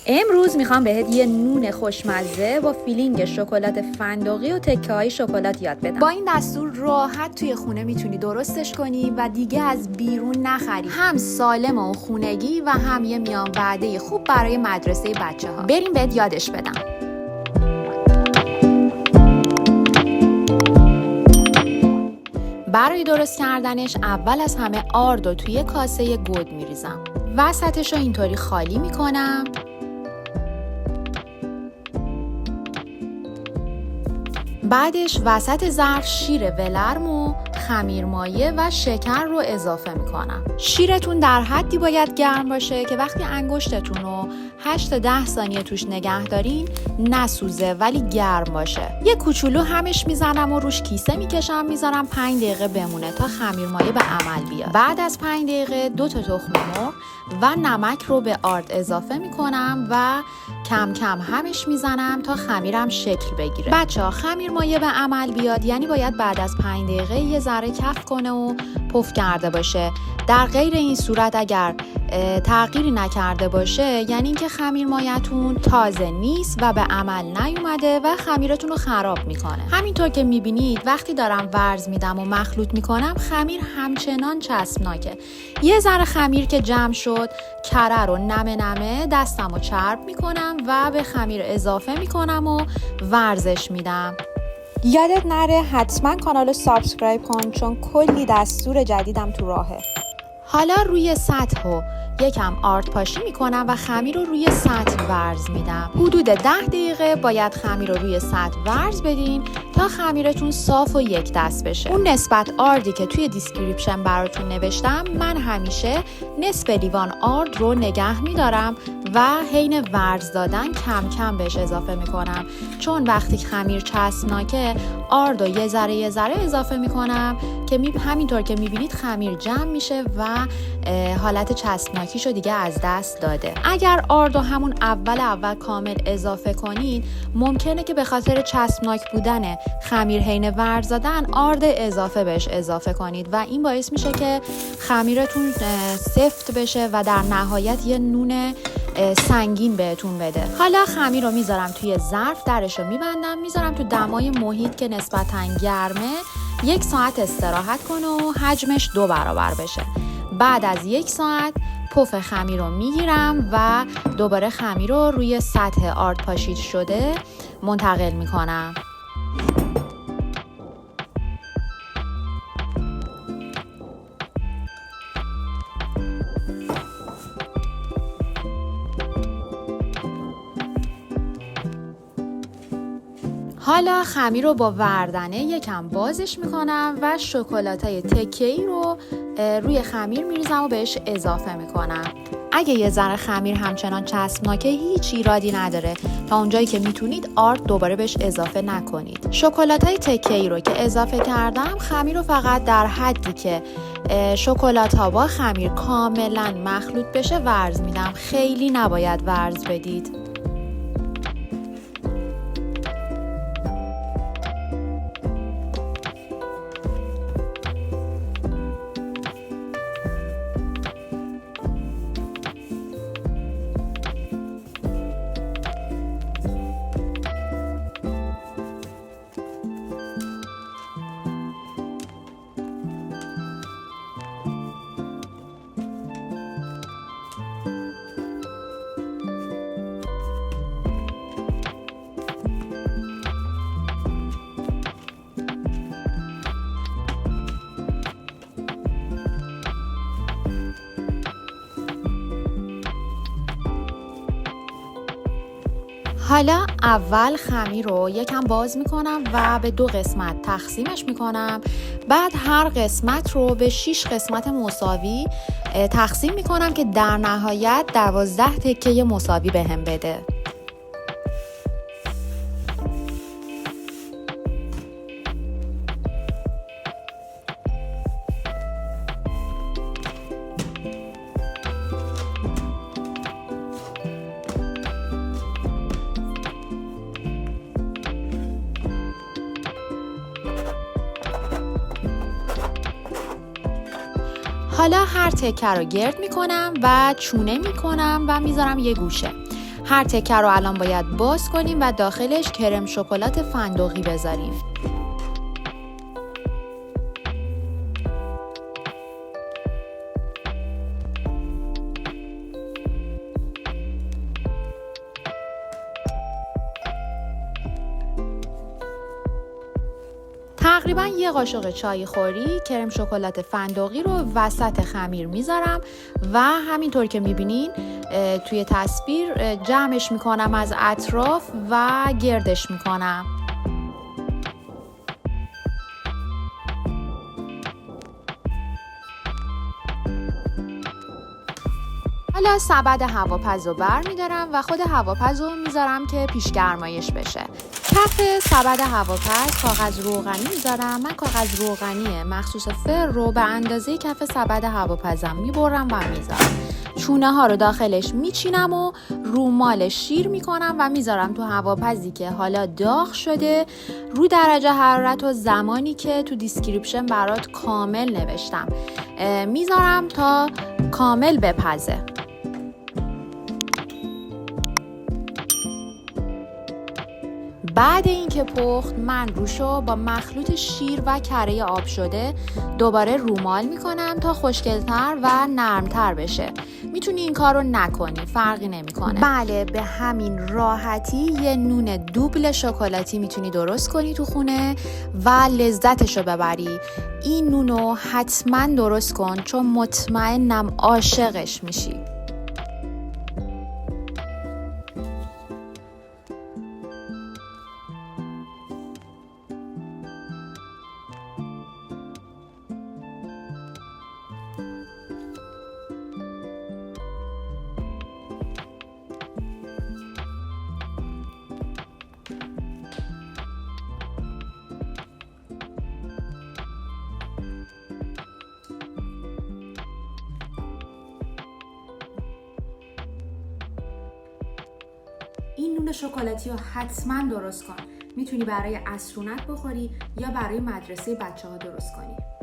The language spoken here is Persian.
امروز میخوام بهت یه نون خوشمزه با فیلینگ شکلات فندقی و تکه‌های شکلات یاد بدم. با این دستور راحت توی خونه میتونی درستش کنی و دیگه از بیرون نخری. هم سالم و خونگی و هم یه میان وعده خوب برای مدرسه بچه‌ها. بریم بهت یادش بدم. برای درست کردنش اول از همه آرد رو توی کاسه گود میریزم. وسطش رو اینطوری خالی میکنم. بعدش وسط ظرف شیر ولرم و خمیر مایه و شکر رو اضافه میکنم. شیرتون در حدی باید گرم باشه که وقتی انگشتتون رو 8 تا 10 ثانیه توش نگه دارین نسوزه ولی گرم باشه. یه کوچولو همش میزنم و روش کیسه میکشم میذارم 5 دقیقه بمونه تا خمیر مایه به عمل بیاد. بعد از 5 دقیقه 2 تا تخم مرغ و نمک رو به آرد اضافه میکنم و کم کم همش میزنم تا خمیرم شکل بگیره. بچه‌ها خمیر مایه به عمل بیاد یعنی باید بعد از 5 دقیقه یه ذره کف کنه و پف کرده باشه. در غیر این صورت اگر تغییری نکرده باشه یعنی اینکه خمیر مایه‌تون تازه نیست و به عمل نیومده و خمیرتون رو خراب میکنه. همینطور که میبینید وقتی دارم ورز میدم و مخلوط میکنم خمیر همچنان چسبناکه. یه ذره خمیر که جمع شد کره رو نمه نمه دستم رو چرب میکنم و به خمیر اضافه میکنم و ورزش میدم. یادت نره حتما کانال رو سابسکرایب کن چون کلی دستور جدیدم تو راهه. حالا روی سطح رو یکم آرد پاشی میکنم و خمیر رو روی سطح ورز میدم. حدود 10 دقیقه باید خمیر رو روی سطح ورز بدین تا خمیرتون صاف و یک دست بشه. اون نسبت آردی که توی دیسکریپشن براتون نوشتم من همیشه نصف لیوان آرد رو نگه میدارم و حین ورز دادن کم کم بهش اضافه میکنم چون وقتی خمیر چسبناکه آرد رو یه ذره اضافه میکنم که همینطور که میبینید خمیر جمع میشه و حالت چسبناکیشو دیگه از دست داده. اگر آرد رو همون اول کامل اضافه کنید ممکنه که به خاطر چسبناک بودن خمیر حین ورز دادن آرد اضافه بهش اضافه کنید و این باعث میشه که خمیرتون سفت بشه و در نهایت یه نون سنگین بهتون بده. حالا خمیر رو میذارم توی ظرف، درش رو میبندم، میذارم تو دمای محیط که نسبتاً گرمه 1 ساعت استراحت کنه و حجمش 2 برابر بشه. بعد از 1 ساعت پف خمیر رو میگیرم و دوباره خمیر رو روی سطح آرد پاشید شده منتقل میکنم. حالا خمیر رو با وردنه یکم بازش میکنم و شکلاتای تکه‌ای رو روی خمیر میریزم و بهش اضافه میکنم. اگه یه ذره خمیر همچنان چسبناکه هیچ ایرادی نداره، تا اونجایی که میتونید آرد دوباره بهش اضافه نکنید. شکلاتای تکه‌ای رو که اضافه کردم خمیر رو فقط در حدی که شکلات ها با خمیر کاملا مخلوط بشه ورز میدم. خیلی نباید ورز بدید. حالا اول خمیر رو یکم باز میکنم و به 2 قسمت تقسیمش میکنم. بعد هر قسمت رو به 6 قسمت مساوی تقسیم میکنم که در نهایت 12 تکه مساوی بهم بده. حالا هر تکه رو گرد میکنم و چونه میکنم و میذارم یه گوشه. هر تکه رو الان باید باز کنیم و داخلش کرم شکلات فندقی بذاریم. تقریبا یه قاشق چای خوری کرم شکلات فندقی رو وسط خمیر میذارم و همینطور که میبینین توی تصویر جمعش میکنم از اطراف و گردش میکنم. حالا سبد هواپز رو برمیدارم و خود هواپز رو میذارم که پیش گرمایش بشه. کف سبد هواپز کاغذ روغنی میذارم. من کاغذ روغنی مخصوص فر رو به اندازه کف سبد هواپزم میبرم و میذارم. چونه ها رو داخلش میچینم و رومال شیر میکنم و میذارم تو هواپزی که حالا داغ شده رو درجه حرارت و زمانی که تو دیسکریپشن برات کامل نوشتم میذارم تا کامل بپزه. بعد اینکه پخت من روشو با مخلوط شیر و کره آب شده دوباره رومال میکنم تا خوشگل‌تر و نرمتر بشه. میتونی این کار رو نکنی، فرقی نمیکنه. بله، به همین راحتی یه نون دوبل شکلاتی میتونی درست کنی تو خونه و لذتشو ببری. این نونو حتما درست کن چون مطمئنم عاشقش میشی. این نون شکلاتی رو حتما درست کن. میتونی برای عصرونت بخوری یا برای مدرسه بچه‌ها درست کنی.